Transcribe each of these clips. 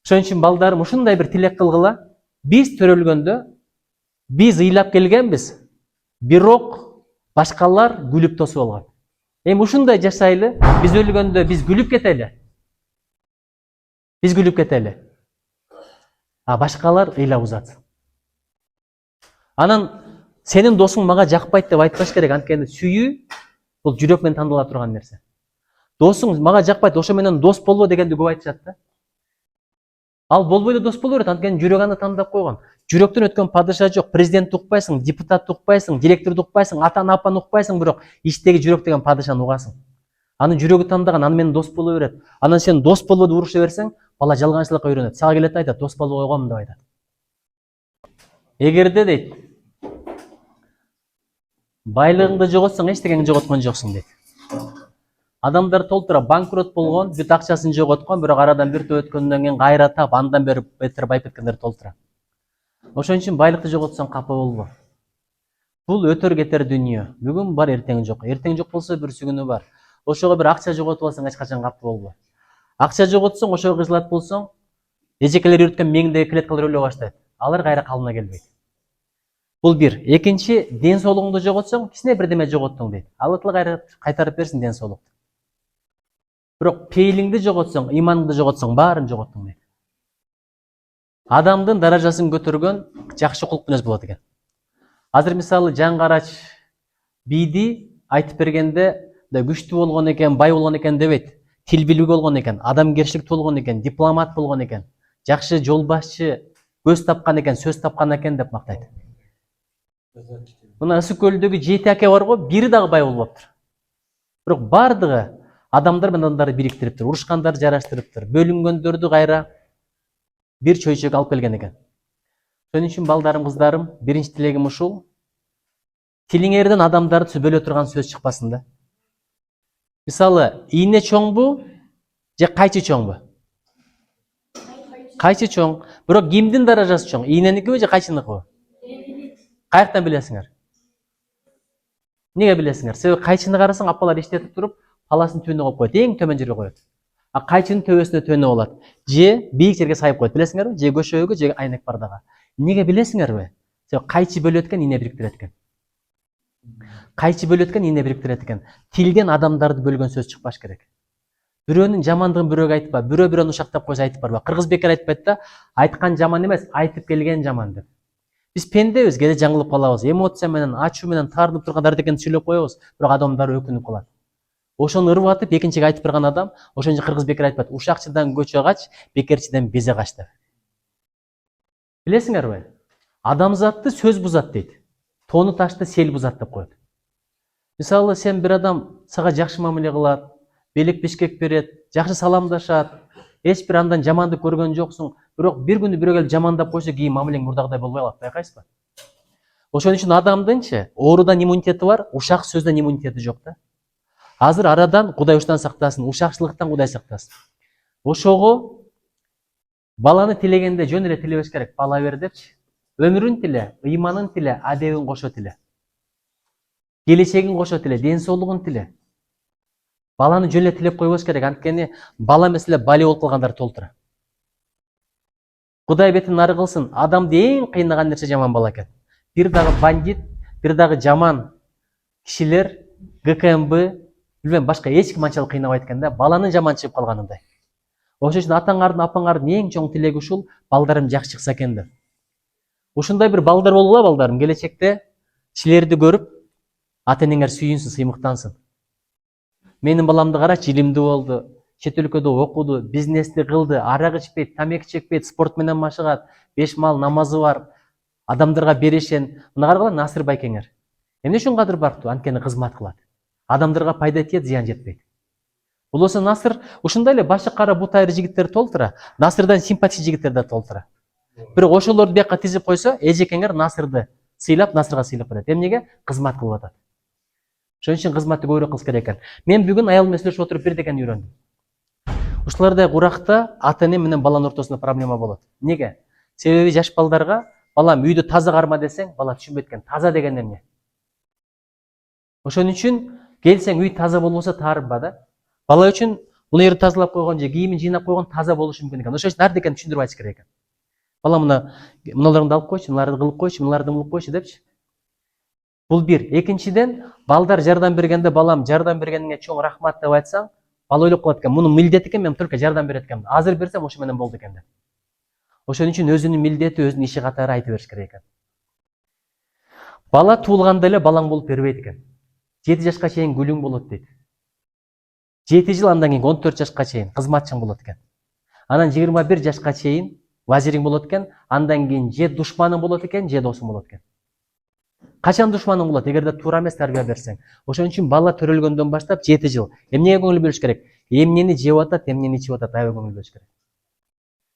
Ошон үчүн балдарым ушундай бир тилек кылгыла. Биз төрөлгөндө биз ыйлап келгенбиз, бирок башкалар күлүп тосуп алган. Эми ушундай жашайлы, биз өлгөндө биз күлүп кетели. Биз күлүп кетели. А башкалар ыйлап узат. Анан сенин досуң мага жакпайт деп айтпаш керек, анткени сүйүү бул жүрөк менен тандала турган нерсе. Досуң мага жакпайт, ошо менен дос болбо дегенди көп айтышат да. Ал болбой да дос боло берет, анткени жүрөк аны тандап койгон. Жүрөктөн өткөн падыша жок, президентти укпайсың, депутатты укпайсың, директорду укпайсың, ата-ана апаны укпайсың, бирок иштеги жүрөк деген падышаны угасың. Анын жүрөгү тандаган, аны менен дос боло берет. Анан сен дос болбо деп уруша берсең, бала жалганчылыкка үйрөнөт. Сага келет айтат, дос болбой койгонмун деп айтат. Эгерде дейт, байлыгыңды жоготсоң, эчтегеңди жоготкон жоксуң дейт. Адамдар толтура банкрот болгон, бүт акчасын жоготкон, бирок арадан бир топ өткөндөн кийин кайра таап, андан бери бетер байып кеткендер толтура. Ошон үчүн байлыкты жоготсоң капа болбо. Бул өтөр кетер дүйнө. Бүгүн бар, эртең жок. Эртең жок болсо бүрсү күнү бар. Ошого бир акча жоготуп алсаң, эч качан капа болбо. Акча жоготсоң, ошого кыжылат болсоң, эжекелер үйрөткөн меңдеги клеткалар өлө баштайт. Алар кайра калыбына келбейт. Бул бир. Экинчи, ден соолугуңду жоготсоң, кичине бирдеме жоготтуң дейт. Алла кайра кайтарып берсин ден соолукту. Бирок пейлиңди жоготсоң, иманыңды жоготсоң, баарын жоготтуң дейт. Адамдын даражасын көтөргөн жакшы кулк мүнөз болот экен. Азыр мисалы Жан Карач бийди айтып бергенде күчтүү болгон экен, бай болгон экен дебейт. Тил билүү болгон экен, адамгерчиликтүү болгон экен, дипломат болгон экен, жакшы жол башчы, көз тапкан экен, сөз тапкан экен деп мактайт. Мына Ысык көлдөгү 7 аке бар го, бири дагы бай болбоптур. Бирок бардыгы адамдар менен адамдарды бириктириптир, урушкандарды жараштырыптыр, бөлүнгөндөрдү кайра бир чөйчөккө алып келген экен. Ошон үчүн балдарым, кыздарым, биринчи тилегим ушул. Тилиңерден адамдарды бөлө турган сөз чыкпасын да. Мисалы, ийне чоңбу же кайчы чоңбу? Кайчы чоң. Бирок кимдин даражасы чоң? Ийненикиби же кайчыныгыбы? Каяктан билесиңер? Неге билесиңер? Себеби кайчыны карасаң, апалар иштетип туруп, паласын түбүнө коюп коет, эң төмөн жерге коет. А кайчынын төбөсүнө төнө болот. Же бийик жерге сайып коет, билесиңерби? Же көшөгө, же айнек бардага. Неге билесиңерби? Себеби кайчы бөлөт экен, ийне бириктирет экен. Кайчы бөлөт экен, ийне бириктирет экен. Тилден адамдарды бөлгөн сөз чыкпаш керек. Бирөөнүн жамандыгын бирөөгө айтпа, бирөөнү ушактап койсо айтып барба. Кыргыз бекер айтпайт да, айткан жаман эмес, айтып келген жаман деп. Биз пендебиз, кээде жаңылып калабыз. Эмоция менен, ачуу менен таарынып турган ардекенди сүйлөп коебуз, бирок адамдар өкүнүп калат. Ошону ырбатып, экинчиге айтып барган адам, ошон үчүн кыргыз бекер айтпайт, ушакчыдан көчө кач, бекерчиден безе кач деп. Билесиңерби? Адамзатты сөз бузат дейт. Тону ташты сел бузат деп коет. Мисалы, сен бир адам сага жакшы мамиле кылат, белек бишкек берет, жакшы саламдашат, эч бир андан жамандык көргөн жоксуң, бирок бир күнү бирөө келип жамандап койсо, кийин мамилең мурдагыдай болбой калат, байкайсызбы? Ошон үчүн адамдынчы оорудан иммунитети бар, ушак сөздөн иммунитети жок да. Азыр арадан Кудай уштан сактасын, ушакчылыктан Кудай сактасын. Ошого баланы тилегенде жөн эле тилебеш керек, бала бер депчи. Өмүрүн тиле, ыйманын тиле, адебин кошо тиле. Келечегин кошо тиле, ден соолугун тиле. Баланы жөн эле тилеп койбош керек, анткени бала эмес эле бали болуп калгандар толтура. Кудай бетин нары кылсын, адамды эң кыйнаган нерсе жаман бала экен. Бир дагы бандит, бир дагы жаман кишилер, ГКМБ, билбейм, башка эч ким анчалык кыйнабайт экен да, баланын жаман чыгып калганындай. Ошон үчүн атаңардын, апаңардын эң чоң тилеги ушул, балдарым жакшы чыкса экен деп. Ушундай бир балдар болгула, балдарым, келечекте силерди көрүп, ата-энеңер сүйүнсүн, сыймыктансын. Менин баламды карачы, илимдүү болду, чет өлкөдө окуду, бизнести кылды, арак ичпейт, тамеки чекпейт, спорт менен машыгат, 5 мал намазы бар, адамдарга берешен. Мына карагыла, Насыр байкеңер. Эмне үчүн кадыр бактуу? Анткени кызмат кылат. Адамдарга пайда тиет, зыян жетпейт. Болосо Насыр ушундай эле башы кара бут айры жигиттер толтура, Насырдан симпатичный жигиттер да толтура. Бирок ошолорду бияка тизип койсо, эжекеңер Насырды сыйлап, Насырга сыйлап берет. Эмнеге? Кызмат кылып атат. Ошон үчүн кызматты көбүрөөк кылыш керек экен. Мен бүгүн аялым менен сүйлөшүп отуруп бир дегени үйрөндүм. Ушулардай куракта ата-эне менен баланын ортосунда проблема болот. Неге? Себеби жаш балдарга балам үйдү таза карма десең, бала түшүнбөйт экен. Таза деген эмне? Ошон үчүн келсең үй таза болбосо таарынба да. Бала үчүн муну эгер тазалап койгон же кийимин жыйнап койгон таза болушу мүмкүн экен. Ошон үчүн ар экенин түшүндүрүп айтыш керек экен. Бала мыналарыңды алып койчу, мыналарды кылып койчу, мыналарды кылып койчу депчи. Бул бир. Экинчиден, балдар жардам бергенде балам жардам бергениңе чоң рахмат деп айтсаң, бала ойлоп калат экен, муну милдет экен, мен только жардам берет экенмин. Азыр берсем ошо менен болду экен деп. Ошон үчүн өзүнүн милдети, өзүнүн иши катары айтып бериш керек экен. Бала туулганда эле балаң болуп бербейт экен. 7 жашка чейин гүлүң болот дейт. 7 жыл андан кийин 14 жашка чейин кызматчың болот экен. Анан 21 жашка чейин вазириң болот экен, андан кийин же душманың болот экен, же досуң болот экен. Качан душманың болот? Эгерде туура эмес тарбия берсең. Ошон үчүн бала төрөлгөндөн баштап 7 жыл эмнеге көңүл бөлүш керек? Эмнени жеп атат, эмнени ичип атат, аябай көңүл бөлүш керек.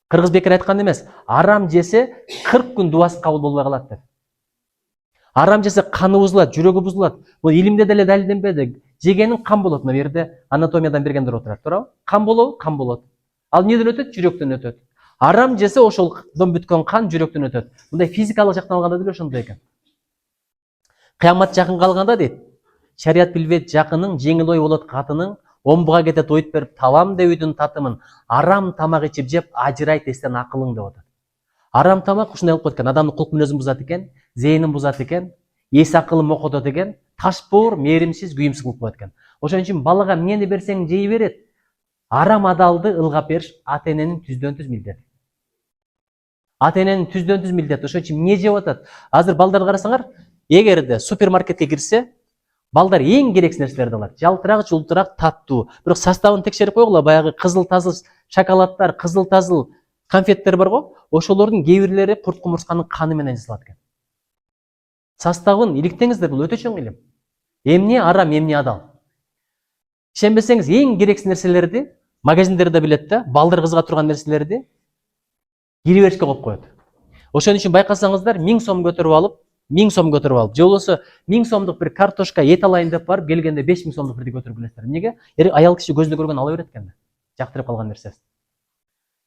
Кыргыз бекер айткан эмес, арам жесе 40 күн дубасы кабыл болбой калат деп. Арам жесе каны бузулат, жүрөгү бузулат. Бул илимде деле далилденбеди. Жегенин кан болот, мына жерде анатомиядан бергендер отурат, туурабы? Кан болобу? Кан болот. Ал эмнеден өтөт? Жүрөктөн өтөт. Арам жесе ошолдон бүткөн кан жүрөктөн өтөт. Мындай физикалык жактан алганда деле ошондой экен. Кыямат жакын калганда дейт, шарият билбейт жакының, жеңил ой болот катының, омбуга кетет ойт берип табам деүүдүн татымын, арам тамак ичип жеп ажырайт эстен акылың деп атат. Арам тамак ушундай болуп кеткен, адамдын кулк мүнөзүн бузат экен, зээнин бузат экен, эс акылын мокотот экен, ташпоор, мээримсиз, күйүмсүз кылып коет экен. Ошон үчүн балага эмнени берсең жей берет. Арам адалды ылгап бериш ата эненин түздөн түз милдети. Ата эненин түздөн түз милдети. Ошон үчүн эмне жеп атат? Азыр балдарды карасаңар, эгерде супермаркетке кирсе, балдар эң керексиз нерселерди алат. Жалтырак, жултурак, таттуу. Бирок составын текшерип койгула, баягы кызыл-тазыл шоколаддар, кызыл-тазыл конфеттер бар го, ошолордун кээ бирлери курт кумурсканын каны менен жасалат экен. Составын иликтеңиздер, бул өтө чоң илим. Эмне арам, эмне адал. Ишенбесеңиз, эң керексиз нерселерди магазиндерде билет да, балдар кызыга турган нерселерди кире беришке коюп коет. Ошон үчүн байкасаңыздар, 1000 сом көтөрүп алып, 1000 сом көтөрүп алып, же болбосо 1000 сомдук бир картошка, эт алайын деп барып, келгенде 5000 сомдук бирди көтөрүп келесиздер. Эмнеге? Аял киши көзүнө көргөн ала берет экен. Жактырып калган нерсеси.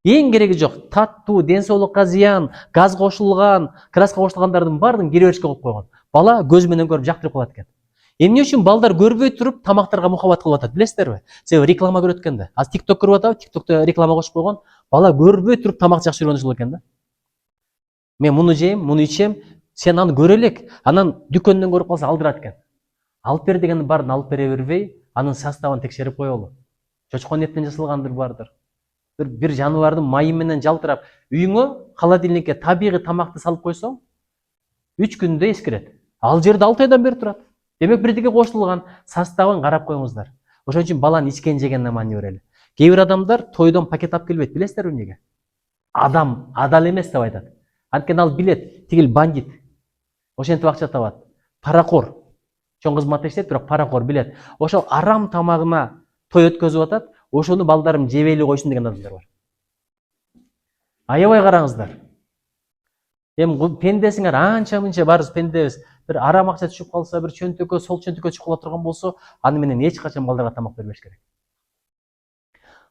Эң кереги жок, таттуу, ден соолукка зыян, газ кошулган, краска кошулгандардын баарын кире беришке коюп койгон. Бала көзү менен көрүп жактырып калат экен. Эмне үчүн балдар көрбөй туруп тамактарга мухаббат кылып атат, билесиздерби? Себеби реклама көрөт экен да. Азыр TikTok көрүп атабы? TikTokто реклама кошуп койгон. Бала көрбөй туруп тамак жакшы көргөн ушул экен да. Мен муну жейм, муну ичем, сен аны көрө элек. Анан дүкөндөн көрүп калса алдырат экен. Алып бер дегендин баарын алып бере бербей, анын составын текшерип коелу. Чочкон эттен жасалгандыр бардыр. Бир жаныбардын майы менен жалтырап, үйүңө холодильникке табигый тамакты салып койсоң, 3 күндө эскирет. Ал жерде 6 айдан бери турат. Демек бирдиге кошулган, составын карап коюңуздар. Ошон үчүн баланын ичкен жегенине маани берели. Кээ бир адамдар тойдон пакет алып келбейт, билесиздерби эмнеге? Адам адал эмес деп айтат. Анткени ал билет, тигил бандит. Ошентип акча табат. Паракор. Чоң кызматта иштейт, бирок паракор билет. Ошол арам тамагына той өткөзүп атат, ошону балдарым жебейли койсун деген адамдар бар. Аябай караңыздар. Пендесиңер анча-мынча барыбыз пендебиз. Бир арам акча түшүп калса, бир чөнтөккө, сол чөнтөккө түшүп кала турган болсо, аны менен эч качан балдарга тамак бербеш керек.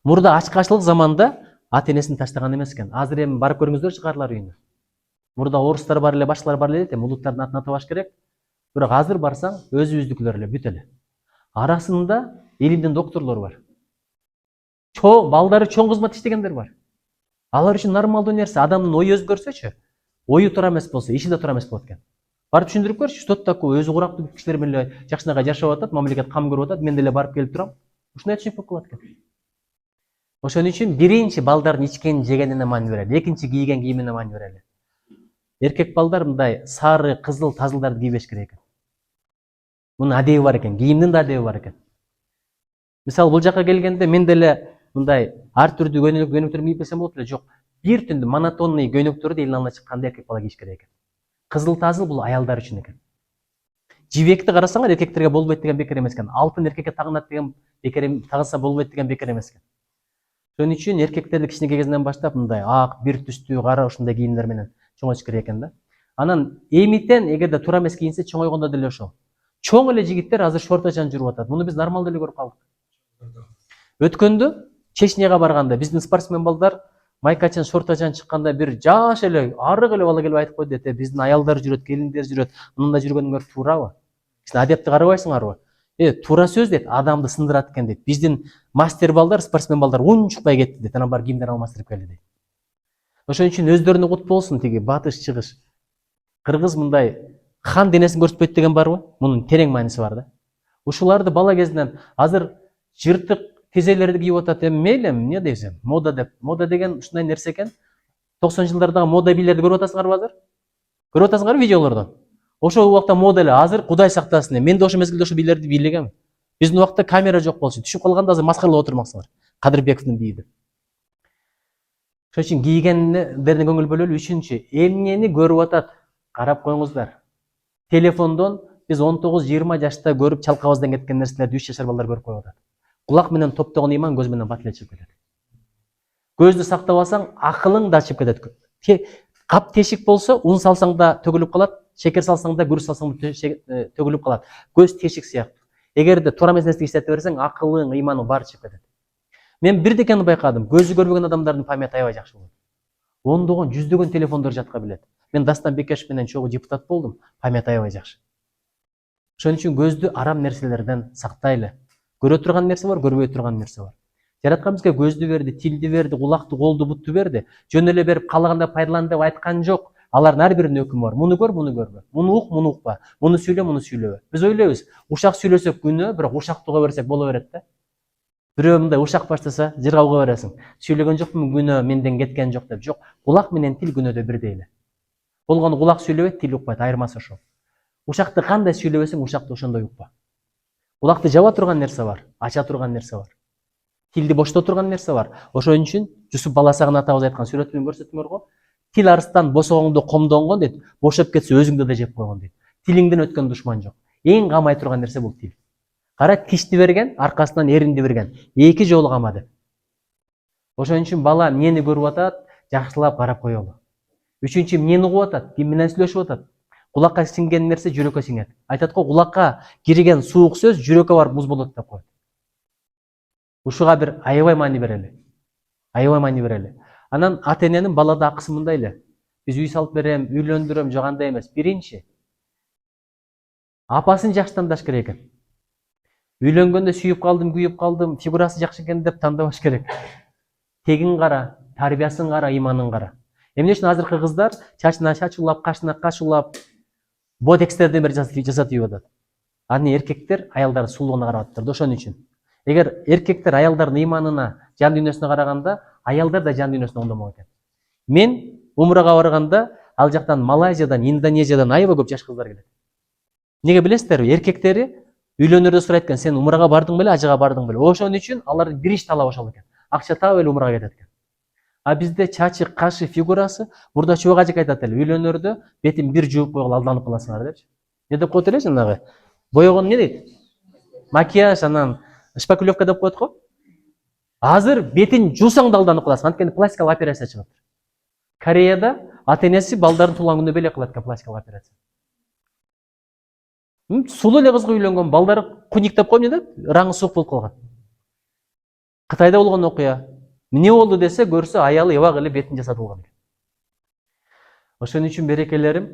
Мурда ачкачылык заманда ата энесин таштаган эмес экен. Азыр эми барып көрүңүздөрчү карлар үйүнө. Мурда орустар бар эле, башкалар бар эле дейт, улуттардын атын атабаш керек. Бирок азыр барсаң, өзүбүздүкүлөр эле бүт эле. Арасында элимдин докторлору бар. Балдары чоң кызмат иштегендер бар. Алар үчүн нормалдуу нерсе, адамдын ою өзгөрсөчү, ою туура эмес болсо, иши да туура эмес болот экен. Барып түшүндүрүп көрчү, что такое, өзү курактуу кишилер менен эле жакшынакай жашап атат, мамлекет кам көрүп атат, мен деле барып келип турам. Ушундай түшүнүк болуп калат экен. Ошон үчүн биринчи балдардын ичкен жегенине маани берели, экинчи кийген кийимине маани берели. Эркек балдар мындай сары, кызыл, тазылдарды кийбеш керек экен. Мунун адеби бар экен, кийимдин да адеби бар экен. Мисалы бул жака келгенде мен деле мындай ар түрдүү көйнөктөр кийип келсем болот эле, жок. Бир түндү монотонный көйнөктөрдү элин алдына чыкканда эркек бала кийиш керек экен. Кызыл тазыл бул аялдар үчүн экен. Жибекти карасаңар, эркектерге болбойт деген бекер эмес экен. Алтын эркекке тагынат деген бекер, тагынса болбойт деген бекер эмес экен. Ошон үчүн эркектерди кичинекей кезинен баштап мындай ак, бир түстүү, кара ушундай кийимдер менен чоңойтуш керек экен да. Анан эмитен эгерде туура эмес кийинсе, чоңойгондо деле ошол. Чоң эле жигиттер азыр шорточан жүрүп атат. Муну биз нормалдуу эле көрүп калдык. Өткөндө Чечняга барганда биздин спортсмен балдар майкачан, шортачан чыкканда бир жаш эле, арык эле бала келип айтып койду дейт, биздин аялдар жүрөт, келиндер жүрөт, мындай жүргөнүңөр туурабы? Сен адепти карабайсыңарбы? Туура сөз дейт, адамды сындырат экен дейт. Биздин мастер балдар, спортсмен балдар унчукпай кетти дейт. Анан бар кийимдерин алмастырып келди дейт. Ошон үчүн өздөрүнө кут болсун тиги батыш чыгыш. Кыргыз мындай хан денесин көрсөтпөйт деген барбы? Мунун терең мааниси бар да. Ушуларды бала кезинен азыр жыртык тезелерди кийип атат, мейли, эмне дейсиң? Мода деп. Мода деген ушундай нерсе экен. 90-жылдардагы мода бийлерди көрүп атасыңарбы азыр? Көрүп атасыңарбы видеолордон? Ошол убакта мода эле, азыр Кудай сактасын. Мен да ошол мезгилде ошо бийлерди бийлегем. Биздин убакта камера жок болчу. Түшүп калганда азыр маскаралап отурмаксыңар. Кадырбековдун бийди. Ошон үчүн кийгендерине көңүл бөлөлү. Үчүнчү, эмнени көрүп атат? Карап коюңуздар. Телефондон биз 19-20 жашта көрүп чалкабыздан кеткен нерселерди 3 жашар балдар көрүп коюп атат. Кулак менен топтогон ыйман көз менен батыл чыгып кетет. Көздү сактабасаң, акылың да чыгып кетет. Кап тешик болсо, ун салсаң да төгүлүп калат, шекер салсаң да, күрүч салсаң да төгүлүп калат. Көз тешик сыяктуу. Эгерде туура эмес нерсени иштете берсең, акылың, ыйманың баары чыгып кетет. Мен бирдекени байкадым. Көзү көрбөгөн адамдардын памяти аябай жакшы болот. Ондогон, жүздөгөн телефондор жатка билет. Мен Дастан Бекешев менен чогуу депутат болдум. Память аябай жакшы. Ошон үчүн көздү арам нерселерден сактайлы. Көрө турган нерсе бар, көрбөй турган нерсе бар. Жараткан бизге көздү берди, тилди берди, кулакты, колду, бутту берди. Жөн эле берип каалаганда пайдалан деп айткан жок. Алардын ар биринин өкүмү бар. Муну көр, муну көрбө. Муну ук, муну укпа. Муну сүйлө, муну сүйлөбө. Биз ойлойбуз, ушак сүйлөсөк күнөө, бирок ушакты уга берсек боло берет да. Бирөө мындай ушак баштаса, жырга уга бересиң. Сүйлөгөн жокмун, күнөө менден кеткен жок деп. Жок, кулак менен тил күнөөдө бирдей эле. Болгону кулак сүйлөбөйт, тил укпайт, айырмасы ошол. Ушакты кандай сүйлөбөсөң, ушакты ошондой укпа. Кулакты жаба турган нерсе бар, ача турган нерсе бар. Тилди бошто турган нерсе бар. Ошон үчүн Жусуп Баласагын атабыз айткан сүрөт менен көрсөттүңөр го. Тил арыстан босогоңдо комдонгон дейт, бошоп кетсе өзүңдү да жеп койгон дейт. Тилиңден өткөн душман жок. Эң камай турган нерсе бул тил. Кара, тишти берген, аркасынан эринди берген. Эки жолу камады. Ошон үчүн бала эмнени көрүп атат, жакшылап карап коелу. Үчүнчү, эмнени угуп атат, ким менен сүйлөшүп атат. Кулакка сиңген нерсе жүрөккө сиңет. Айтат го, кулакка кирген суук сөз жүрөккө барып муз болот деп коет. Ушуга бир аябай маани берели. Аябай маани берели. Анан ата-эненин балада акысы мындай эле. Биз үй салып берем, үйлөндүрөм, жок андай эмес. Биринчи, апасын жакшы тандаш керек экен. Үйлөнгөндө сүйүп калдым, күйүп калдым, фигурасы жакшы экен деп тандабаш керек. Тегин кара, тарбиясын кара, ыйманын кара. Эмне үчүн азыркы кыздар чачына чач улап, кашына каш улап, ботекстерден бери жасатып атат. Аны эркектер аялдардын сулууна карап атат. Ошон үчүн. Эгер эркектер аялдардын ыйманына, жан дүйнөсүнө караганда, аялдар да жан дүйнөсүнө оңдомок экен. Мен умрага барганда, ал жактан Малайзиядан, Индонезиядан аябай көп жаш кыздар келет. Неге билесиздерби? Эркектери үйлөнөрдө сурайт экен, сен умрага бардың беле, ажыга бардың беле? Ошон үчүн алардын биринчи талабы ошол экен. Акча таап эле умрага кетет экен. А бизде чачы, кашы, фигурасы, бурда чубак ажык айтат эле, үйлөнөрдө бетин бир жууп койгула алданып каласыңар депчи. Не деп коет эле жанагы? Боёгон эмне дейт? Макияж, анан шпаклевка деп коет го. Азыр бетин жуусаң да алданып каласың, анткени пластикалык операция чыгат. Кореяда ата-энеси балдарын туулган күндө белек кылат экен пластикалык операция. Сулуу эле кызга үйлөнгөн балдары куник деп коем деп, раңы суук болуп калган. Кытайда болгон окуя. Эмне болду десе, көрсө аялы ябак эле бетин жасатып алган экен. Ошон үчүн берекелерим,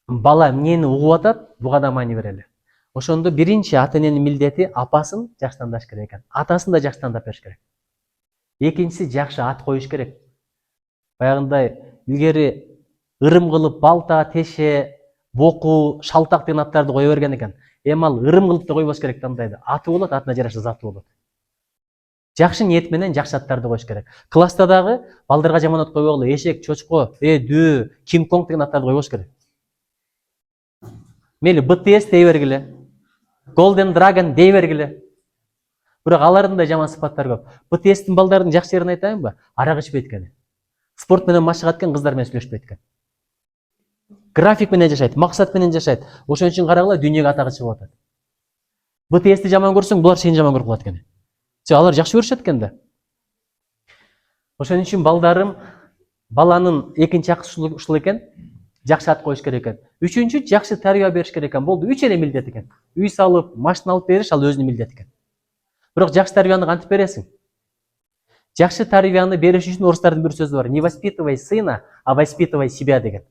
бала эмнени угуп атат, буга да маани берели. Ошондо биринчи ата-эненин милдети апасын жакшы тандаш керек экен. Атасын да жакшы тандап бериш керек. Экинчиси, жакшы ат коюш керек. Баягындай илгери ырым кылып балта, теше, боку, шалтак деген аттарды кое берген экен. Эми ал ырым кылып да койбош керек тандайды. Аты болот, атына жараша заты болот. Жакшы ниет менен жакшы аттарды коюш керек. Класста дагы балдарга жаман ат койбогула. Эшек, чочко, дүү, Кинг-Конг деген аттарды койбош керек. Мели BTS дей бергиле. Golden Dragon дей бергиле. Бирок алардын да жаман сыпаттары көп. BTS-тин балдардын жакшы жерин айтайынбы? Арак ичпейт экен. Спорт менен машыгат экен, кыздар менен сүйлөшпөйт экен. График менен жашайт, максат менен жашайт. Ошон үчүн карагыла, дүйнөгө атагы чыгып атат. BTS-ти жаман көрсөң, булар сени жаман көрүп калат экен. Алар жакшы көрүшөт экен да. Ошон үчүн балдарым, баланын экинчи акысы ушул экен, жакшы ат коюш керек экен. Үчүнчү, жакшы тарбия бериш керек экен. Болду, 3 эле милдет экен. Үй салып, машина алып бериш ал өзүнүн милдети экен. Бирок жакшы тарбияны кантип бересиң? Жакшы тарбияны бериш үчүн орустардын бир сөзү бар. Не воспитывай сына, а воспитывай себя деген.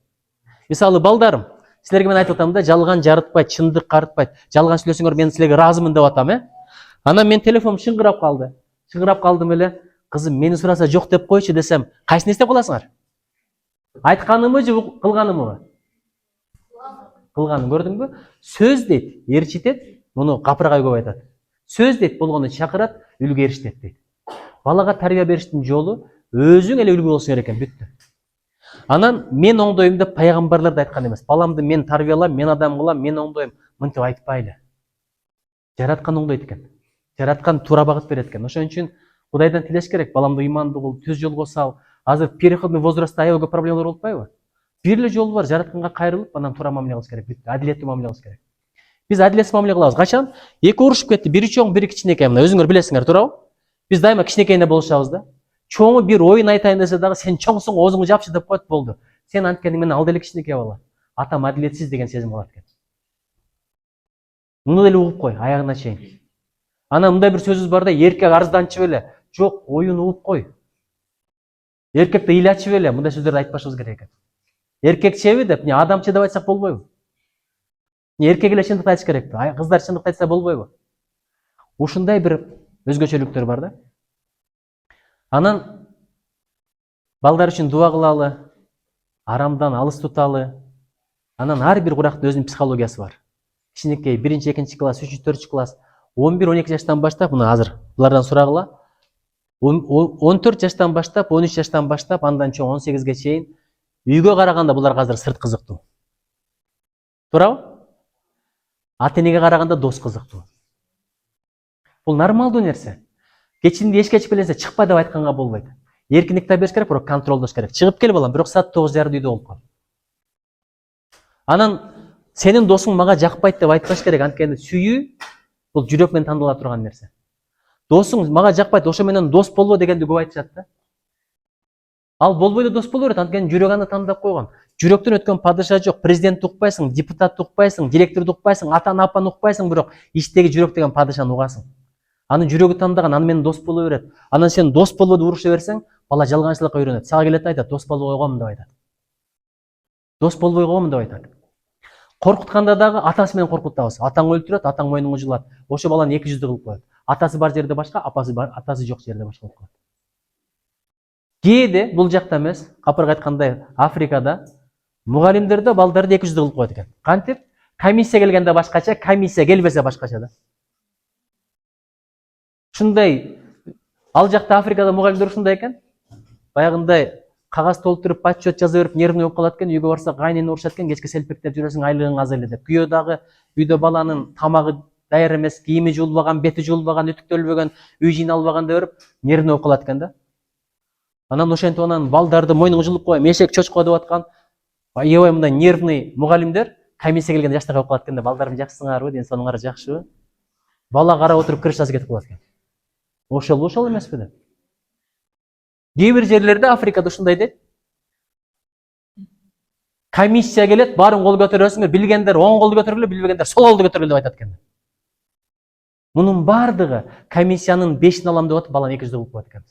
Мисалы, балдарым, Силерге мен айтып атам да, жалган жарытпайт, чындык карытпайт. Жалган сүйлөсөңөр мен силерге ыраазымын деп атам, Анан мен телефонум шыңгырап калды. Шыңгырап калдым эле. Кызым, мени сураса жок деп койчу десем, кайсыны эстеп каласыңар? Айтканымы же кылганымы? Кылганым, көрдүңбү? Сөз дейт, ээрчитет, муну Капыргай көп айтат. Сөз дейт, болгону чакырат, үлгү эрiştet дейт. Балага тарбия бериштин жолу өзүң эле үлгү болсоң керек экен, бүттү. Анан мен оңдойм деп пайгамбарлар да айткан эмес. Баламды мен тарбиялам, мен адам кылам, мен оңдойм, мынтип айтпайлы. Жараткан оңдойт экен. Жараткан туура багыт берет экен. Ошон үчүн Кудайдан тилеш керек. Баламды ыймандуу кыл, түз жолго сал. Азыр переходный возрастта аябай көп проблемалар болбойбу? Бир эле жол бар, жаратканга кайрылып, анан туура мамиле кылыш керек. Бүттү. Адилеттүү мамиле кылыш керек. Биз адилетсиз мамиле кылабыз. Качан? Эки урушуп кетти. Бири чоң, бири кичинекей. Мына өзүңөр билесиңер, туурабы? Биз дайыма кичинекейинде болушабыз да. Чоңу бир оюн айтайын десе дагы сен чоңсуң, оозуңду жапчы деп коет, болду. Сен анткени мен ал деле кичинекей бала. Атам адилетсиз деген сезим калат экен. Муну деле угуп кой, аягына чейин. Анан мындай бир сөзүбүз бар да, эркек арызданчы беле. Жок, оюн угуп кой. Эркекти ыйлачы беле, мындай сөздөрдү айтпашыбыз керек экен. Эркекчеби деп, не адамчы деп айтсак болбойбу? Не эркек эле чындыкты айтыш керекпи? Кыздар чындыкты айтса болбойбу? Ушундай бир өзгөчөлүктөр бар да. Анан балдар үчүн дуа кылалы, арамдан алыс туталы. Анан ар бир курактын өзүнүн психологиясы бар. Кичинекей 1-2 класс, 3-4 класс, 11-12 жаштан баштап, мына азыр булардан сурагыла. 14 жаштан баштап, 13 жаштан баштап, андан чоң 18ге чейин үйгө караганда буларга азыр сырт кызыктуу. Туурабы? Ата-энеге караганда дос кызыктуу. Бул нормалдуу нерсе. Кечинде эшикке чыгып келсе чыкпа деп айтканга болбойт. Эркиндик бериш керек, бирок контролдош керек. Чыгып кел балам, бирок саат 9:30 үйдө болуп кал. Анан сенин досуң мага жакпайт деп айтпаш керек. Анткени сүйүү бул жүрөк менен тандала турган нерсе. Досуң мага жакпайт, ошо менен дос болбо дегенди көп айтышат да. Ал болбой да дос боло берет, анткени жүрөк аны тандап койгон. Жүрөктөн өткөн падыша жок. Президентти укпайсың, депутатты укпайсың, директорду укпайсың, атаны апаны укпайсың, бирок иштеги жүрөк деген падышаны угасың. Анын жүрөгү тандаган, аны менен дос боло берет. Анан сен дос болбо деп уруша берсең, бала жалганчылыкка үйрөнөт. Сага келет айтат, дос болбой койгонмун деп айтат. Дос болбой койгонмун деп айтат. Коркутканда дагы атасы менен коркутабыз. Атаң өлтүрөт, атаң мойнуңа жылат. Ошо баланы эки жүздүү кылып коет. Атасы бар жерде башка, атасы жок жерде башка болуп калат. Кээде бул жакта эмес, Капырга айткандай, Африкада мугалимдерде балдарды эки жүздүү кылып коет экен. Кантип? Комиссия келгенде башкача, комиссия келбесе башкача да. Ушундай, ал жакта Африкада мугалимдер ушундай экен. Баягындай кагаз толтуруп, отчет жаза берип, нервный болуп калат экен, үйгө барса кайнени урушат экен, кечке селпектеп жүрөсүң, айлыгың аз эле деп. Күйөө дагы үйдө баланын тамагы даяр эмес, кийими жуулбаган, бети жуулбаган, үтүктөлбөгөн, үй жыйналбаган деп берип, нервный болуп калат экен да. Анан ошентип анан балдарды мойнуңа жылып коем, эшек чочко деп аткан, аябай мындай нервный мугалимдер комиссия келгенде жаштагай болуп калат экен да. Балдарым жакшысыңарбы, ден соолуңар жакшыбы? Бала карап отуруп крышасы кетип калат экен. Ошол эмеспи деп. Кээ бир жерлерде Африкада ушундай дейт. Комиссия келет, баарын кол көтөрөсүңөр, билгендер оң колду көтөргүлө, билбегендер сол колду көтөргүлө деп айтат экен. Мунун бардыгы комиссиянын 5-ин алам деп атып, баланы 200 кылып коет экен.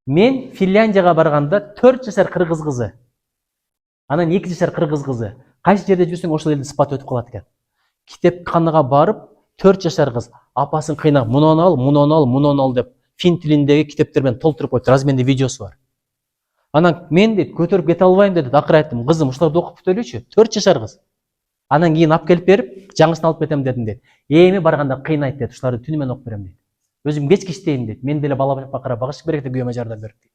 Мен Финляндияга барганда 4 жашар кыргыз кызы, анан 2 жашар кыргыз кызы, кайсы жерде жүрсөң ошол элди сыпат өтүп калат экен. Китепканага барып 4 жашар кыз апасын кыйнап, мунун ал деп фин тилиндеги китептер менен толтуруп койду. Разменде видеосу бар. Анан мен дейт, көтөрүп кете албайм деди. Акыры айттым, кызым, ушуларды окуп бүтөлүчү. 4 жашар кыз. Анан кийин алып келип берип, жаңысын алып кетем дедим дейт. Эми барганда кыйнайт дейт, ушуларды түнү менен окуп берем дейт. Өзүм кечке иштейм дейт. Мен деле бала бакара багыш керек деп күйөөмө жардам берип дейт.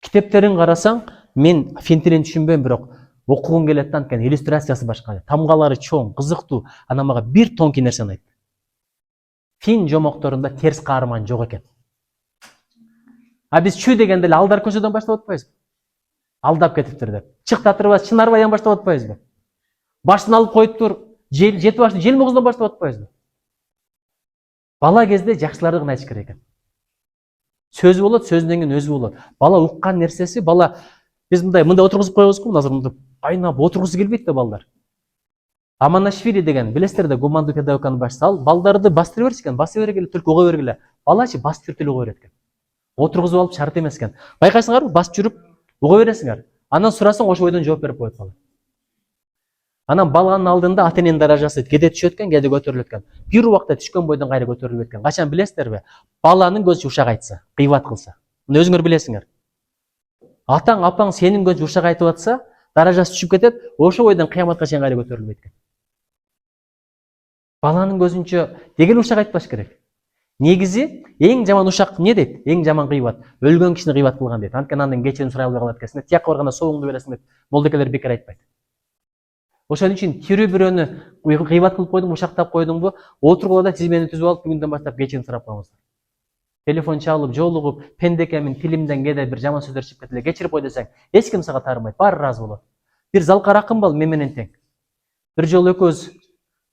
Китептерин карасаң, мен фин тилин түшүнбөйм, бирок окугум келет да, анткени иллюстрациясы башка. Тамгалары чоң, кызыктуу. Анан мага бир тонкий нерсени айтты. Фин жомокторунда терс каарман жок экен. А биз чү дегенде эле алдар көчөдөн баштап атпайбызбы? Алдап кетиптир деп. Чыктатырбас, чынарбайдан баштап атпайбызбы? Баштан алып коюптур, жети башты желмогуздон баштап атпайбызбы? Бала кезде жакшыларды гана айтыш керек экен. Сөзү болот, сөзүнөн кийин өзү болот. Бала уккан нерсеси, бала биз мындай отургузуп коебузбу? Азыр мындай айнап отургусу келбейт да балдар. Аманашвили деген, билесиздер да, гумандуу педагогиканын башчысы, ал балдарды бастыра бериш экен, баса бергиле, түркү уга бергиле. Балачы басып жүрүп эле уга берет экен. Отургузуп алып шарт эмес экен. Байкайсыңарбы? Басып жүрүп уга бересиңер. Анан сурасаң ошол бойдон жооп берип коет бала. Анан баланын алдында ата эненин даражасы кеде түшөт экен, кеде көтөрүлөт экен. Бир убакта түшкөн бойдон кайра көтөрүлбөйт экен. Качан билесиздерби? Баланын көзү ушак айтса, кыйбат кылса. Муну өзүңөр билесиңер. Атаң, апаң сенин көзү ушак айтып атса, даражасы түшүп кетет, ошо бойдон кыяматка чейин кайра көтөрүлбөйт экен. Баланын көзүнчө деген ушак айтпаш керек. Негизи эң жаман ушак эмне дейт? Эң жаман кыйбат. Өлгөн кишини кыйбат кылган дейт. Анткени андан кечирим сурай албай калат экенсиң. Тияка барганда соогуңду бересиң деп молдокелер бекер айтпайт. Ошон үчүн тирүү бирөөнү кыйбат кылып койдуңбу, ушактап койдуңбу, отургула тизмени түзүп алып, бүгүндөн баштап кечирим сурап коюңуздар. Телефон чалып, жолугуп, пендекемин тилимден кээде бир жаман сөздөр чыгып кетти эле, кечирип кой десең, эч ким сага таарымайт, баары ыраазы болот. Бир Залкар акын бол мен менен тең. Бир жолу экөөбүз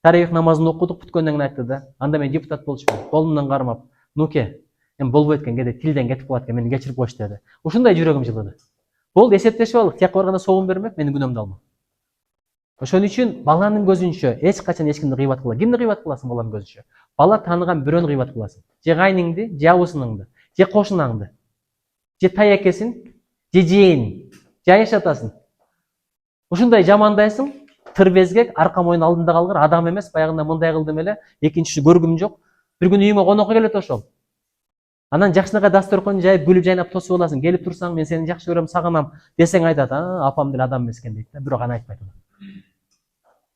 тарыйк намазын окудук, бүткөндөн кийин айтты да, анда мен депутат болчумун. Колумдан кармап, нуке, эми болбойт экен, кээде тилден кетип калат экен, мени кечирип койчу деди. Ушундай жүрөгүм жылыды. Болду, эсептешип алдык, тияка барганда соогун бермек, менин күнөөмдү алма. Ошон үчүн баланын көзүнчө эч качан эч кимди кыйбат кылба. Кимди кыйбат кыласың баланын көзүнчө? Бала тааныган бирөөнү кыйбат кыласың. Же кайныңды, же абысыныңды, же кошунаңды, же таякесин, же жээниң, же аяш атасың. Ушундай жамандайсың, тыр безгек, арка моюн алдында калгыр, адам эмес, баягында мындай кылдым эле, экинчиси көргүм жок. Бир күнү үйүңө конокко келет ошол. Анан жакшынакай дасторкон жайып, күлүп жайнап тосуп аласың, келип турсаң, мен сени жакшы көрөм, сагынам десең айтат, апам деле адам эмес экен дейт да, бирок аны айтпайт.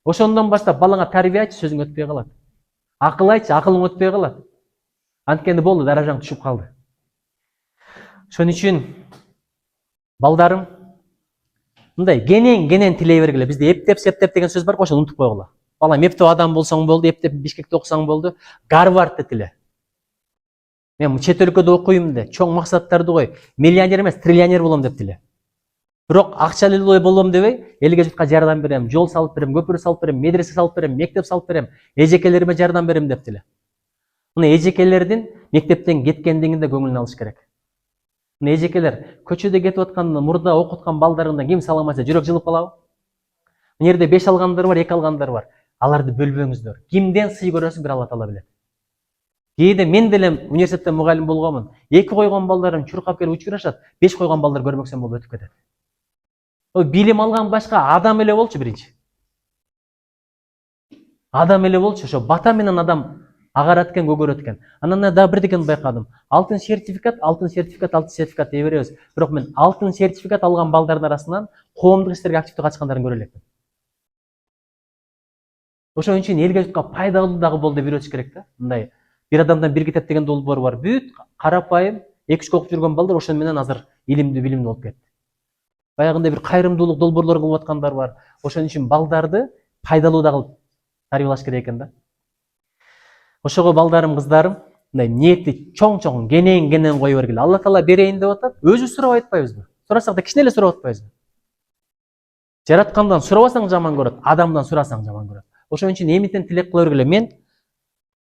Ошондон баштап балаңа тарбия айтчы, сөзүң өтпөй калат. Акыл айтчы, акылың өтпөй калат. Анткени болду, даражаң түшүп калды. Ошон үчүн балдарым, мындай кенен тилей бергиле. Бизде эптеп, септеп деген сөз бар го, ошону унутуп койгула. Балам, эптеп адам болсоң болду, эптеп Бишкекте окусаң болду, Гарвардты тиле. Мен чет өлкөдө окуйм де, чоң максаттарды кой, миллионер эмес, триллионер болом деп тиле. Бирок акчалуу болом дебей, элге журтка жардам берем, жол салып берем, көпүрө салып берем, медресе салып берем, мектеп салып берем, эжекелериме жардам берем деп тиле. Мына эжекелердин мектептен кеткендигинде көңүлүн алыш керек. Мына эжекелер көчөдө кетип атканда, мурда окуткан балдарына ким саламаса жүрөк жылып калабы? Мына жерде 5 алгандар бар, 2 алгандар бар. Аларды бөлбөңүздөр. Кимден сый көрөсүң, бир Алла Таала билет. Кээде мен деле университетте мугалим болгонмун. 2 койгон балдарым чуркап келип учурашат, 5 койгон балдар көрмөксөм болуп өтүп кетет. Билим алган башка адам эле болчу биринчи. Адам эле болчу, ошо бата менен адам агарат экен, көгөрөт экен. Анан да бирдекени байкадым. Алтын сертификат дей беребиз. Бирок мен алтын сертификат алган балдардын арасынан коомдук иштерге активдүү катышкандарын көрө элекмин. Ошон үчүн элге журтка пайдалуу дагы бол деп үйрөтүш керек да. Мындай бир адамдан бир китеп деген долбоор бар. Бүт карапайым 2-3 окуп жүргөн балдар ошон менен азыр илимдүү, билимдүү болуп кетти. Баягында бир кайрымдуулук долбоорлор кылып аткандар бар. Ошон үчүн балдарды пайдалуу дагы тарбиялаш керек экен да. Ошого балдарым, кыздарым, мындай ниетти чоң кенен кое бергиле. Алла Таала берейин деп атат. Өзү сурап атпайбызбы? Сурасак да кичине эле сурап атпайбызбы? Жараткандан сурабасаң жаман көрөт, адамдан сурасаң жаман көрөт. Ошон үчүн эмитен тилек кыла бергиле. Мен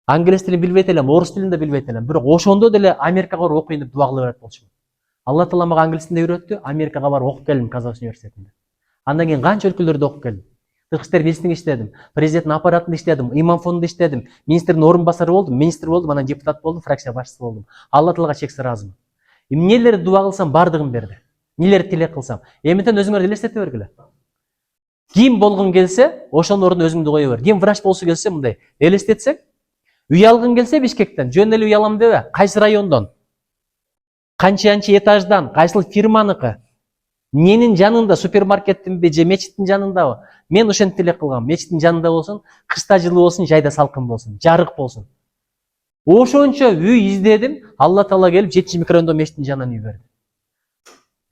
англис тилин билбейт элем, орус тилин да билбейт элем. Бирок ошондо деле Америкага барып окуйн деп дуа кыла берет болчумун. Алла Таала мага англис тилин үйрөттү, Америкага барып окуп келдим Казак университетинде. Андан кийин канча өлкөлөрдө окуп келдим. Тышкы иштер министрлигинде иштедим, президенттин аппаратында иштедим, имам фондунда иштедим, министрдин орун басары болдум, министр болдум, анан депутат болдум, фракция башчысы болдум. Алла Таалага чексиз ыраазымын. Эмнелерди дуа кылсам бардыгын берди. Эмнелерди тилек кылсам, эмитен өзүңөр элестете бергиле. Ким болгун келсе, ошонун ордуна өзүңдү кое бер. Ким врач болсо келсе, мындай элестетсек, үй алгың келсе Бишкектен, жөн эле үй алам дебе, кайсы райондон, канчанчы этаждан, кайсыл фирманыкы, менин жанында супермаркеттинби же мечиттин жанындабы? Мен ошентип тилек кылгам. Мечиттин жанында болсун, кышта жылуу болсун, жайда салкын болсун, жарык болсун. Ошончо үй издедим, Алла Таала келип 7 микрорайондо мечиттин жанынан үй берди.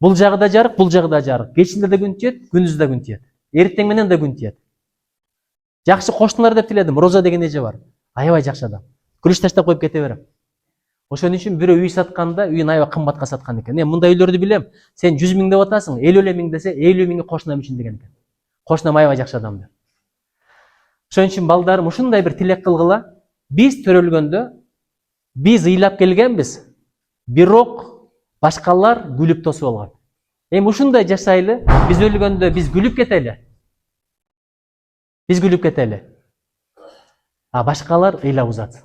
Бул жагы да жарык, бул жагы да жарык. Кечинде да күн тиет, күндүз да күн тиет. Эртең менен да күн тиет. Жакшы кошуналар деп тиледим. Роза деген эже бар. Аябай жакшы адам. Күлүш таштап коюп кете берем. Ошон үчүн бирөө үй сатканда үйүн аябай кымбатка саткан экен. Мындай үйлөрдү билем. Сен 100 000 деп атасың, 50 000 десе 50 000 кошунам үчүн деген экен. Кошунам аябай жакшы адам деп. Ошон үчүн балдарым ушундай бир тилек кылгыла. Биз төрөлгөндө биз ыйлап келгенбиз. Бирок башкалар күлүп тосуп алган. Эми ушундай жашайлы, биз өлгөндө биз күлүп кетели. Биз күлүп кетели. А башкалар ыйлап узат.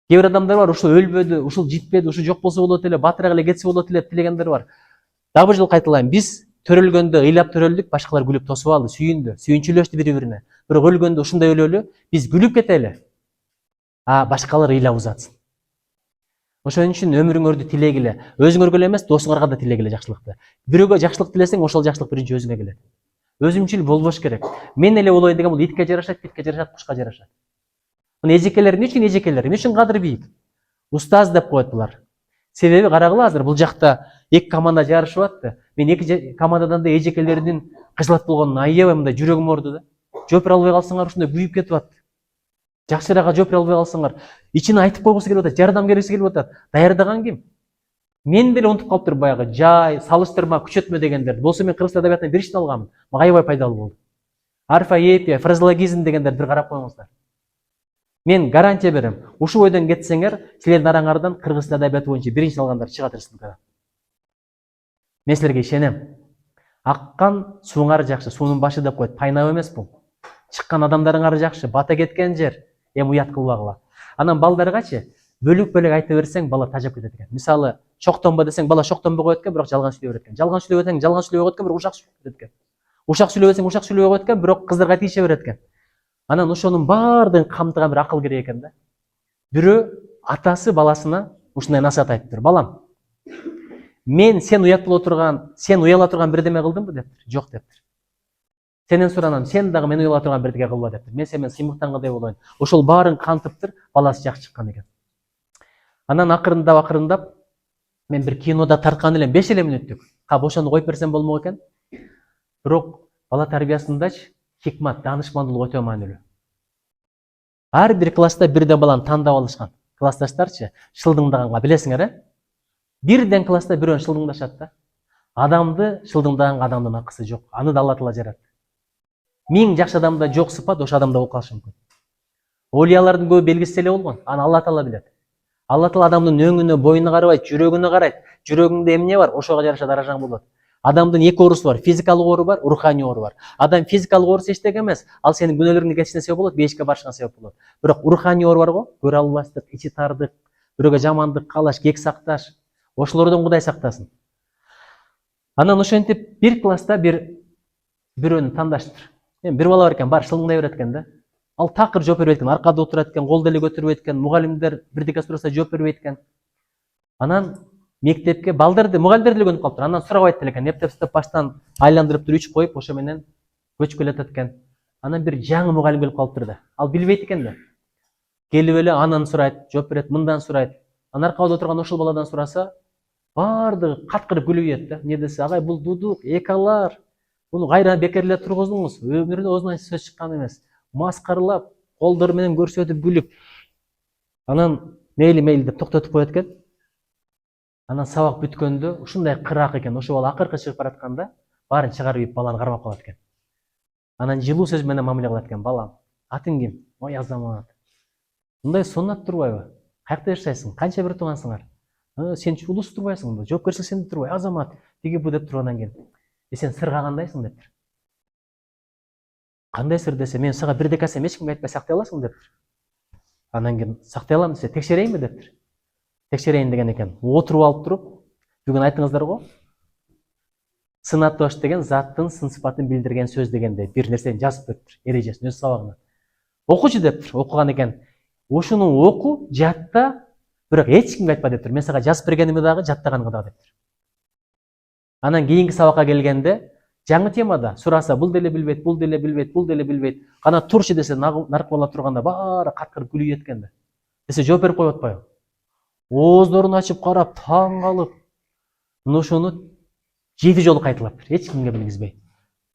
Кээ бир адамдар бар, ушул өлбөдү, ушул житпеди, ушул жок болсо болот эле, батыраак эле кетсе болот эле деп тилегендер бар. Дагы бир жолу кайталайм, биз төрөлгөндө ыйлап төрөлдүк, башкалар күлүп тосуп алды, сүйүндү, сүйүнчүлөштү бири бирине. Бирок өлгөндө ушундай өлөлү, биз күлүп кетели, башкалар ыйлап узатсын. Ошон үчүн өмүрүңөрдү тилегиле, өзүңөргө эле эмес, досуңарга да тилегиле жакшылыкты. Бирөөгө жакшылык тилесең, ошол жакшылык биринчи өзүңө келет. Өзүмчүл болбош керек. Мен эле болой деген бул итке жарашат, битке жарашат, кушка жарашат. Мына эжекелер эмне үчүн эжекелер? Эмне үчүн кадыр бийик? Устаз деп коет булар. Себеби карагыла, азыр бул жакта эки команда жарышып атты. Мен эки командадан да эжекелердин кыжылат болгонун аябай мындай жүрөгүм ооруду да. Жооп бере албай калсаңар ушундай күйүп кетип атты. Жакшыраак жооп бере албай калсаңар, ичине айтып койгусу келип атат, жардам бергиси келип атат. Даярдаган ким? Мен деле унутуп калыптыр баягы жай, салыштырма, күчөтмө дегендерди. Болсо мен кыргыз адабиятынан биринчиден алганмын. Мага аябай пайдалуу болду. Орфоэпия, фразеологизм дегендерди бир карап коюңуздар. Мен гарантия берем. Ушул бойдон кетсеңер, силердин араңардан кыргыз адабияты боюнча биринчи алгандар чыгат республикада. Мен силерге ишенем. Аккан сууңар жакшы, суунун башы деп коет. Пайнап эмес бул. Чыккан адамдарыңар жакшы, бата кеткен жер. Эми уят кылбагыла. Анан балдаргачы бөлүк-бөлүк айта берсең, бала тажап кетет экен. Мисалы, шоктонбо десең, бала шоктонбой коет экен, бирок жалган сүйлөй берет экен. Жалган сүйлөп атсаң, жалган сүйлөбөй коет экен, бирок ушак сүйлөп берет экен. Ушак сүйлөп атсаң, ушак сүйлөбөй коет экен, бирок кыздарга тийише берет экен. Анан ошонун баардыгын камтыган бир акыл керек экен да. Бирөө атасы баласына ушундай насаат айтыптыр. Балам, мен сен уят боло турган, сен уяла турган бирдеме кылдымбы дептир. Жок дептир. Сенен суранам, сен дагы мен уяла турган бирдеме кылба дептир. Мен сен менен сыймыктангандай болоюн. Ошол баарын кантыптыр, баласы жакшы чыккан экен. Анан акырындап мен бир кинода тарткан элем 5 мүнөттүк. Ошону коюп берсем болмок экен. Бирок бала тарбиясындачы хикмат, даанышмандуулук өтө маанилүү. Ар бир класста бирден баланы тандап алышкан. Классташтарчы шылдыңдаганга билесиңер, Бирден класста бирөөнү шылдыңдашат да. Адамды шылдыңдаганга адамдын акысы жок. Аны да Алла Таала жаратты. 1000 жакшы адамда жок сыпат ошо адамда болуп калышы мүмкүн. Олиялардын көбү белгисиз эле болгон. Аны Алла Таала билет. Алла Таала адамдын өңүнө, боюна карабайт, жүрөгүнө карайт. Жүрөгүңдө эмне бар, ошого жараша даражаң болот. Адамдын эки оорусу бар, физикалык оору бар, руханий оору бар. Адам физикалык оорусу эчтеке эмес, ал сенин күнөөлөрүңдү кечишине себеп болот, бейишке барышыңа себеп болот. Бирок руханий оору бар го, көрө албастык, ичи тардык, бирөөгө жамандык каалаш, кек сакташ, ошолордон Кудай сактасын. Анан ошентип бир класста бирөөнү тандаштыр. Бир бала бар экен, бар шылдыңдай берет экен да. Ал такыр жооп бербейт экен, аркада отурат экен, кол деле көтөрбөйт экен, мугалимдер бирдеке сураса жооп бербейт экен. Анан мектепке балдарды, мугалимдер деле көнүп калыптыр. Анан сурабайт экен, эптеп баштан айландырып туруп 3 коюп, ошо менен көчүп келатат экен. Анан бир жаңы мугалим келип калыптыр да. Ал билбейт экен да. Келип эле анан сурайт, жооп берет, мындан сурайт. Анан аркада отурган ошол баладан сураса, баардыгы каткырып күлүп ийет да. Не десе, агай бул дудук, экалар. Буну кайра бекер эле тургуздуңуз. Өмүрүндө оозунан сөз чыккан эмес. Маскарлап, колдору менен көрсөтүп күлүп. Анан мейли деп токтотуп коет экен. Анан сабак бүткөндө ушундай кыраак экен. Ошо бала акыркы чыгып баратканда баарын чыгарып ийип баланы кармап калат экен. Анан жылуу сөз менен мамиле кылат экен. Балам, атың ким? Ой Азамат. Мындай сонат турбайбы? Каякта жашайсың? Канча бир туугансыңар? Сен улус турбайсыңбы? Жоопкерчилик сенде турбайбы? Азамат, тиги бу деп тургандан кийин. Сен сырга кандайсың дептир. Кандай сыр десе, мен сага бирдеке айтсам эч кимге айтпай сактай аласың дептир. Анан кийин сактай алам десе, текшерейинби дептир. Текшерейин деген экен. Отуруп алып туруп, бүгүн айттыңыздар го. Сынатош деген заттын сын сыпатын билдирген сөз дегенде бир нерсени жазып бериптир, эрежесин өз сабагына. Окучу дептир, окуган экен. Ушуну оку, жатта, бирок эч кимге айтпа дептир. Мен сага жазып бергенимди дагы, жаттаганымды дагы дептир. Анан кийинки сабакка келгенде жаңы темада сураса, бул деле билбейт, бул деле билбейт, бул деле билбейт. Кана турчу десе, наркы бала турганда баары каткырып күлүп эткенде. Десе жооп берип коюп атпайбы? Ооздорун ачып карап, таң калып, ошону 7 жолу кайталаптыр, эч кимге билгизбей.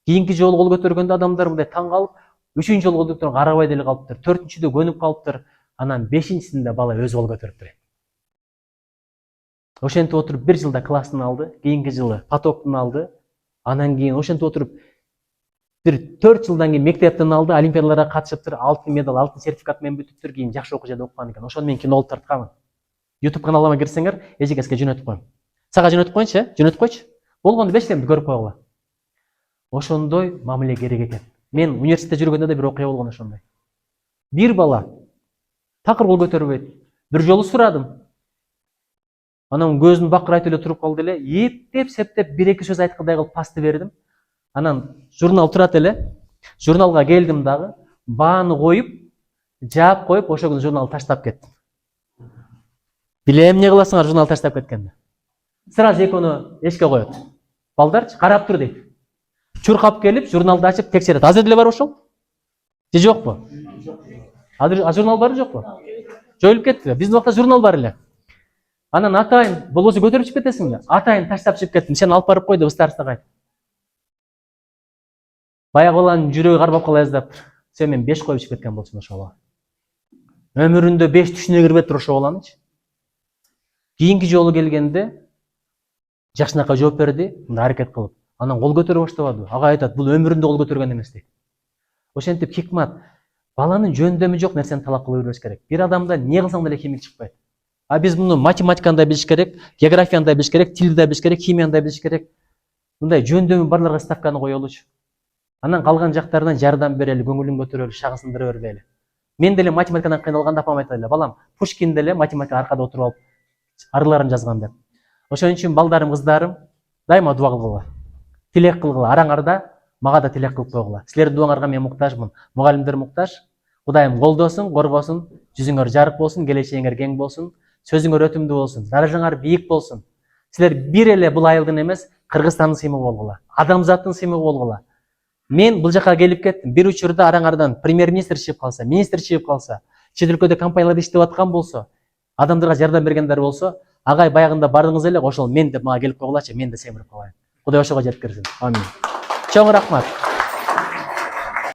Кийинки жолу кол көтөргөндө адамдар мындай таң калып, 3-үнчү жолу кол көтөргөндө карабай деле калыптыр, 4-үнчүдө көнүп калыптыр, анан 5-инчисинде бала өзү кол көтөрүптүр. Ошентип отуруп 1 жылда класстын алды, кийинки жылы потоктун алды, анан кийин ошентип отуруп бир 4 жылдан кийин мектептен алды, олимпиадаларга катышыптыр, алтын медаль, алтын сертификат менен бүтүптүр, кийин жакшы окуу жерде окуган экен. Ошону мен кино кылып тартканмын. YouTube каналыма кирсеңер, эжекеске жөнөтүп коем. Сага жөнөтүп коеюнчу, жөнөтүп койчу. Болгондо 5 элемди көрүп койгула. Ошондой мамиле керек экен. Мен университетте жүргөндө да бир окуя болгон ошондой. Бир бала такыр кол көтөрбөйт. Бир жолу сурадым. Анан көзүн бакырайт эле туруп калды эле, эптеп септеп бир эки сөз айткандай кылып пасты бердим. Анан журнал турат эле. Журналга келдим дагы, бааны коюп, жаап коюп, ошол күнү журналды таштап кеттим. Билем эмне кыласыңар журнал таштап кеткенде. Сразу экөөнү эшикке коет. Балдарчы карап тур дейт. Чуркап келип, журналды ачып текшерет. Азыр деле бар ошол? Же жокпу? Азыр журнал барбы жокпу? Жоюлуп кетти. Биздин убакта журнал бар эле. Анан атайын, болбосо көтөрүп чыгып кетесиңби? Атайын таштап чыгып кеттим. Сен алып барып кой деп старостага айт. Баягы баланын жүрөгү карбап кала жаздап, сен мен 5 коюп чыгып кеткен болчумун ошол бала. Өмүрүндө 5 түшүнө кирбептир ошол баланычы. Кийинки жолу келгенде жакшынакай жооп берди, мындай аракет кылып. Анан кол көтөрө баштабады. Ага айтат, бул өмүрүндө кол көтөргөн эмес дейт. Ошентип хикмат, баланын жөндөмү жок нерсени талап кыла бербеш керек. Бир адамда эмне кылсаң деле химик чыкпайт. А биз муну математиканы да билиш керек, географияны да билиш керек, тилди да билиш керек, химияны да билиш керек. Мындай жөндөмү барларга ставканы коелучу. Анан калган жактарынан жардам берели, көңүлүн көтөрөлү, шагын сындыра бербейли. Мен деле математикадан кыйналганда апам айтат эле, балам, Пушкин деле математика аркада отуруп алып арыларын жазган деп. Ошон үчүн балдарым, кыздарым, дайыма дуа кылгыла. Тилек кылгыла, араңарда мага да тилек кылып койгула. Силердин дуаңарга мен муктажмын. Мугалимдер муктаж. Кудайым колдосун, коргосун, жүзүңөр жарык болсун, келечегиңер кең болсун, сөзүңөр өтүмдүү болсун, даражаңар бийик болсун. Силер бир эле бул айылдын эмес, Кыргызстандын сыймыгы болгула, адамзаттын сыймыгы болгула. Мен бул жака келип кеттим. Бир учурда араңардан премьер-министр чыгып калса, министр чыгып калса, чет өлкөдө компанияларда иштеп аткан болсо, адамдарга жардам бергендер болсо, агай баягында бардыңыз эле, ошол мен деп мага келип койгулачы, мен да семирип калайын. Кудай ошого жеткирсин. Амин. Чоң рахмат.